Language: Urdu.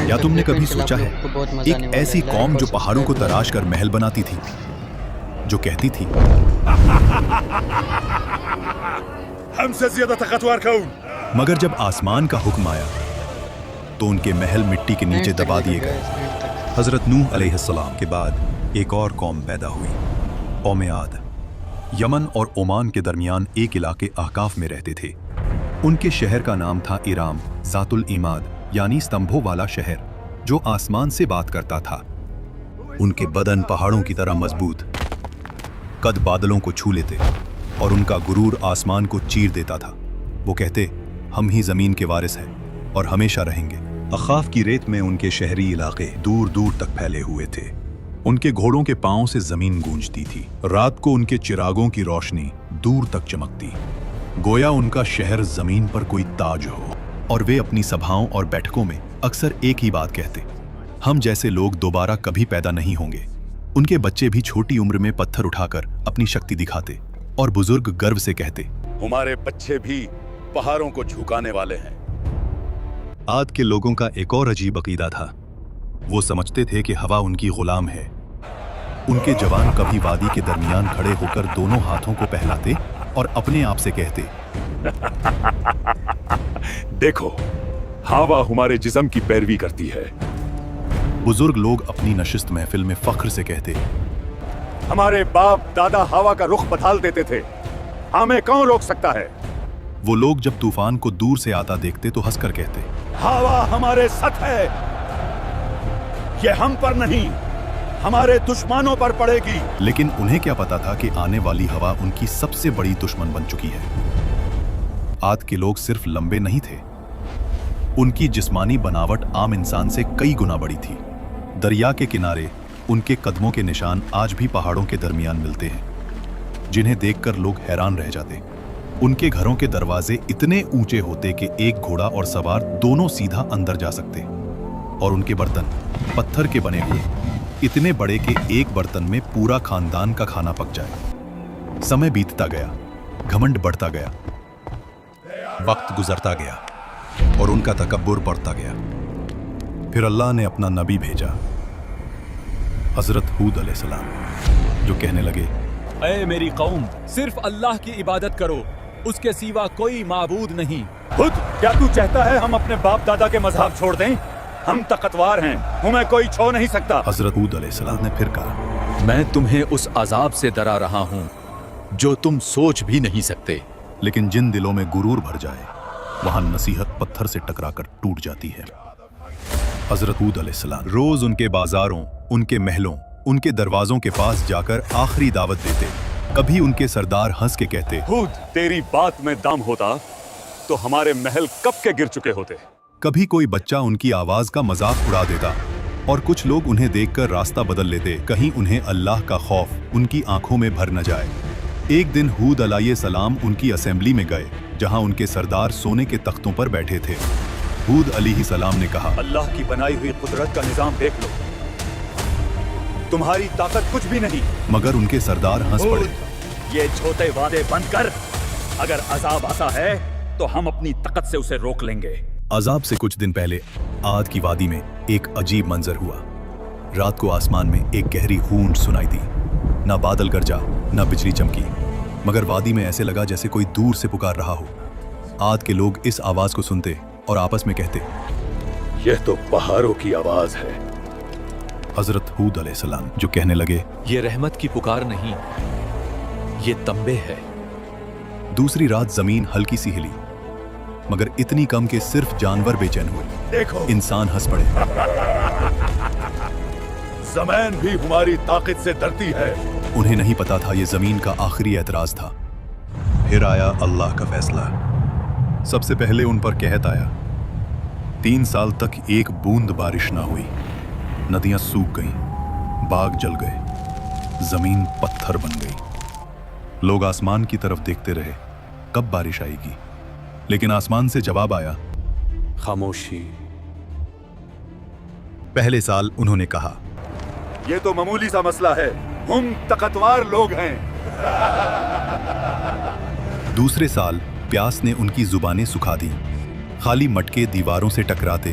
یا تم نے کبھی سوچا ہے ایک ایسی قوم جو پہاڑوں کو تراش کر محل بناتی تھی، جو کہتی تھی ہم سے زیادہ طاقتور کون؟ مگر جب آسمان کا حکم آیا تو ان کے محل مٹی کے نیچے دبا دیے گئے۔ حضرت نوح علیہ السلام کے بعد ایک اور قوم پیدا ہوئی، قوم عاد۔ یمن اور عمان کے درمیان ایک علاقے احقاف میں رہتے تھے۔ ان کے شہر کا نام تھا ارام ذات العماد، یعنی ستمبھوں والا شہر جو آسمان سے بات کرتا تھا۔ ان کے بدن پہاڑوں کی طرح مضبوط، قد بادلوں کو چھو لیتے اور ان کا غرور آسمان کو چیر دیتا تھا۔ وہ کہتے ہم ہی زمین کے وارث ہیں اور ہمیشہ رہیں گے۔ اخاف کی ریت میں ان کے شہری علاقے دور دور تک پھیلے ہوئے تھے۔ ان کے گھوڑوں کے پاؤں سے زمین گونجتی تھی۔ رات کو ان کے چراغوں کی روشنی دور تک چمکتی، گویا ان کا شہر زمین پر کوئی تاج ہو۔ اور وہ اپنی سبھاؤں اور بیٹھکوں میں اکثر ایک ہی بات کہتے، ہم جیسے لوگ دوبارہ کبھی پیدا نہیں ہوں گے۔ ان کے بچے بھی چھوٹی عمر میں پتھر اٹھا کر اپنی شکتی دکھاتے اور بزرگ گرو سے کہتے ہمارے بچے بھی پہاڑوں کو جھکانے والے ہیں۔ عاد کے لوگوں کا ایک اور عجیب عقیدہ تھا۔ وہ سمجھتے تھے کہ ہوا ان کی غلام ہے۔ ان کے جوان کبھی وادی کے درمیان کھڑے ہو کر دونوں ہاتھوں کو پہلاتے اور اپنے آپ سے کہتے دیکھو، ہوا ہمارے جسم کی پیروی کرتی ہے۔ بزرگ لوگ اپنی نشست محفل میں فخر سے کہتے ہمارے باپ دادا ہوا کا رخ بدل دیتے تھے، ہمیں کون روک سکتا ہے؟ وہ لوگ جب طوفان کو دور سے آتا دیکھتے تو ہنس کر کہتے ہوا ہمارے ساتھ ہے، یہ ہم پر نہیں ہمارے دشمنوں پر پڑے گی۔ لیکن انہیں کیا پتا تھا کہ آنے والی ہوا ان کی سب سے بڑی دشمن بن چکی ہے۔ عاد کے لوگ صرف لمبے نہیں تھے، ان کی جسمانی بناوٹ عام انسان سے کئی گنا بڑی تھی۔ دریا کے کنارے ان کے قدموں کے نشان آج بھی پہاڑوں کے درمیان ملتے ہیں، جنہیں دیکھ کر لوگ حیران رہ جاتے۔ ان کے گھروں کے دروازے اتنے اونچے ہوتے کہ ایک گھوڑا اور سوار دونوں سیدھا اندر جا سکتے، اور ان کے برتن پتھر کے بنے ہوئے، اتنے بڑے کہ ایک برتن میں پورا خاندان کا کھانا پک جائے۔ سمے بیتتا گیا، گھمنڈ بڑھتا گیا، وقت گزرتا گیا اور ان کا تکبر بڑھتا گیا۔ پھر اللہ نے اپنا نبی بھیجا، حضرت ہود علیہ السلام، جو کہنے لگے اے میری قوم، صرف اللہ کی عبادت کرو، اس کے سوا کوئی معبود نہیں۔ خود کیا تو چاہتا ہے ہم اپنے باپ دادا کے مذہب چھوڑ دیں؟ ہم طاقتور ہیں، ہمیں کوئی چھو نہیں سکتا۔ حضرت ہود علیہ السلام نے پھر کہا میں تمہیں اس عذاب سے ڈرا رہا ہوں جو تم سوچ بھی نہیں سکتے۔ لیکن جن دلوں میں غرور بھر جائے وہاں نصیحت پتھر سے ٹکرا کر ٹوٹ جاتی ہے۔ حضرت ہود علیہ السلام روز ان کے بازاروں، ان کے محلوں، ان کے دروازوں کے پاس جا کر آخری دعوت دیتے۔ کبھی ان کے سردار ہنس کے کہتے ہود، تیری بات میں دم ہوتا تو ہمارے محل کب کے گر چکے ہوتے۔ کبھی کوئی بچہ ان کی آواز کا مذاق اڑا دیتا اور کچھ لوگ انہیں دیکھ کر راستہ بدل لیتے، کہیں انہیں اللہ کا خوف ان کی آنکھوں میں بھر نہ جائے۔ ایک دن ہود علیہ السلام ان کی اسمبلی میں گئے جہاں ان کے سردار سونے کے تختوں پر بیٹھے تھے۔ ہود علیہ السلام نے کہا اللہ کی بنائی ہوئی قدرت کا نظام دیکھ لو، تمہاری طاقت کچھ بھی نہیں۔ مگر ان کے سردار ہنس پڑے۔ یہ چھوٹے وعدے بند کر، اگر عذاب آتا ہے تو ہم اپنی طاقت سے اسے روک لیں گے۔ عذاب سے کچھ دن پہلے عاد کی وادی میں ایک عجیب منظر ہوا۔ رات کو آسمان میں ایک گہری گونج سنائی دی، نہ بادل گرجا نہ بجلی چمکی، مگر وادی میں ایسے لگا جیسے کوئی دور سے پکار رہا ہو۔ عاد کے لوگ اس آواز کو سنتے اور آپس میں کہتے یہ تو پہاڑوں کی آواز ہے۔ حضرت ہود علیہ السلام جو کہنے لگے یہ رحمت کی پکار نہیں، یہ تنبیہ ہے۔ دوسری رات زمین ہلکی سی ہلی، مگر اتنی کم کہ صرف جانور بے چین ہوئے۔ دیکھو، انسان ہنس پڑے۔ زمین بھی ہماری طاقت سے ڈرتی ہے۔ انہیں نہیں پتا تھا یہ زمین کا آخری اعتراض تھا۔ پھر آیا اللہ کا فیصلہ۔ سب سے پہلے ان پر قحط آیا۔ 3 سال تک ایک بوند بارش نہ ہوئی، ندیاں سوکھ گئیں، باغ جل گئے، زمین پتھر بن گئی۔ لوگ آسمان کی طرف دیکھتے رہے، کب بارش آئے گی، لیکن آسمان سے جواب آیا خاموشی۔ پہلے سال انہوں نے کہا یہ تو معمولی سا مسئلہ ہے، ہم طاقتور لوگ ہیں۔ دوسرے سال پیاس نے ان کی زبانیں سکھا دی، خالی مٹکے دیواروں سے ٹکراتے